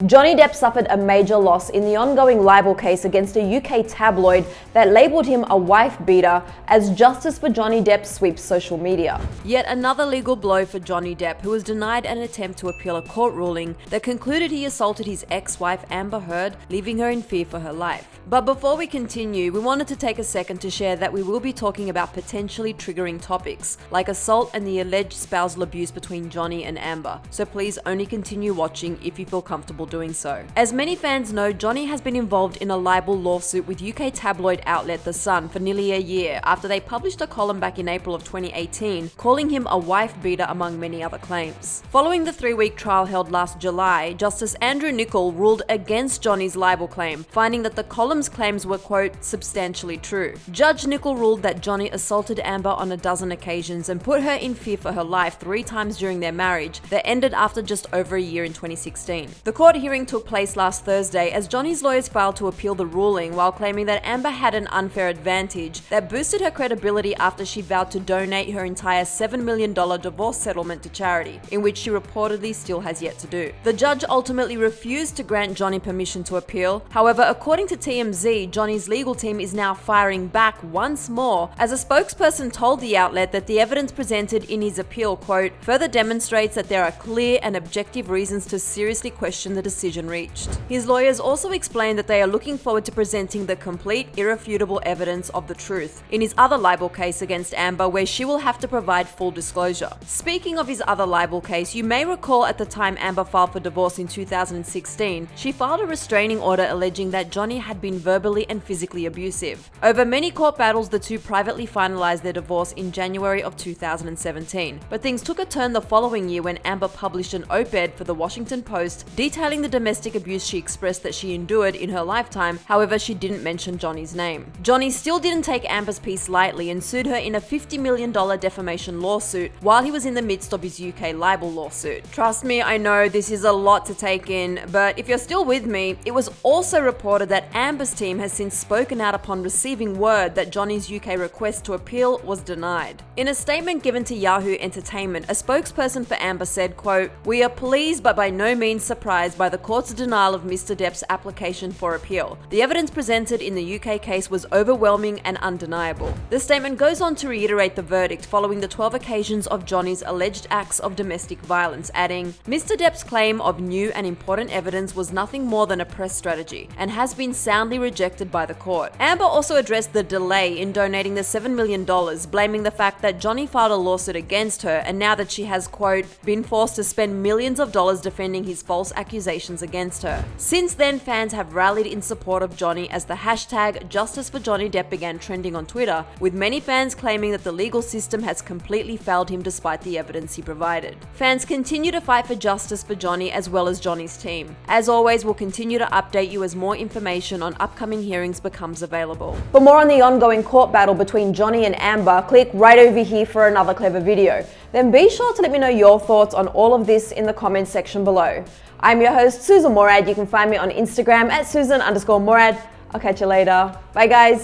Johnny Depp suffered a major loss in the ongoing libel case against a UK tabloid that labelled him a wife-beater as justice for Johnny Depp sweeps social media. Yet another legal blow for Johnny Depp, who was denied an attempt to appeal a court ruling that concluded he assaulted his ex-wife Amber Heard, leaving her in fear for her life. But before we continue, we wanted to take a second to share that we will be talking about potentially triggering topics, like assault and the alleged spousal abuse between Johnny and Amber, so please only continue watching if you feel comfortable doing so. As many fans know, Johnny has been involved in a libel lawsuit with UK tabloid outlet The Sun for nearly a year after they published a column back in April of 2018 calling him a wife-beater among many other claims. Following the 3-week trial held last July, Justice Andrew Nicol ruled against Johnny's libel claim, finding that the column's claims were, quote, substantially true. Judge Nicol ruled that Johnny assaulted Amber on a dozen occasions and put her in fear for her life 3 times during their marriage that ended after just over a year in 2016. The court hearing took place last Thursday as Johnny's lawyers filed to appeal the ruling while claiming that Amber had an unfair advantage that boosted her credibility after she vowed to donate her entire $7 million divorce settlement to charity, in which she reportedly still has yet to do. The judge ultimately refused to grant Johnny permission to appeal. However, according to TMZ, Johnny's legal team is now firing back once more as a spokesperson told the outlet that the evidence presented in his appeal, quote, further demonstrates that there are clear and objective reasons to seriously question the decision reached. His lawyers also explained that they are looking forward to presenting the complete, irrefutable evidence of the truth in his other libel case against Amber, where she will have to provide full disclosure. Speaking of his other libel case, you may recall at the time Amber filed for divorce in 2016, she filed a restraining order alleging that Johnny had been verbally and physically abusive. Over many court battles, the two privately finalized their divorce in January of 2017. But things took a turn the following year when Amber published an op-ed for the Washington Post detailing the domestic abuse she expressed that she endured in her lifetime. However, she didn't mention Johnny's name. Johnny still didn't take Amber's piece lightly and sued her in a $50 million defamation lawsuit while he was in the midst of his UK libel lawsuit. Trust me, I know this is a lot to take in, but if you're still with me, it was also reported that Amber's team has since spoken out upon receiving word that Johnny's UK request to appeal was denied. In a statement given to Yahoo Entertainment, a spokesperson for Amber said, quote, "We are pleased but by no means surprised by the court's denial of Mr. Depp's application for appeal. The evidence presented in the UK case was overwhelming and undeniable." The statement goes on to reiterate the verdict following the 12 occasions of Johnny's alleged acts of domestic violence, adding, "Mr. Depp's claim of new and important evidence was nothing more than a press strategy and has been soundly rejected by the court." Amber also addressed the delay in donating the $7 million, blaming the fact that Johnny filed a lawsuit against her and now that she has, quote, been forced to spend millions of dollars defending his false accusations against her. Since then, fans have rallied in support of Johnny as the hashtag Justice for Johnny Depp began trending on Twitter, with many fans claiming that the legal system has completely failed him despite the evidence he provided. Fans continue to fight for justice for Johnny as well as Johnny's team. As always, we'll continue to update you as more information on upcoming hearings becomes available. For more on the ongoing court battle between Johnny and Amber, click right over here for another clever video. Then be sure to let me know your thoughts on all of this in the comments section below. I'm your host, Susan Morad. You can find me on Instagram at Susan_Morad. I'll catch you later. Bye guys.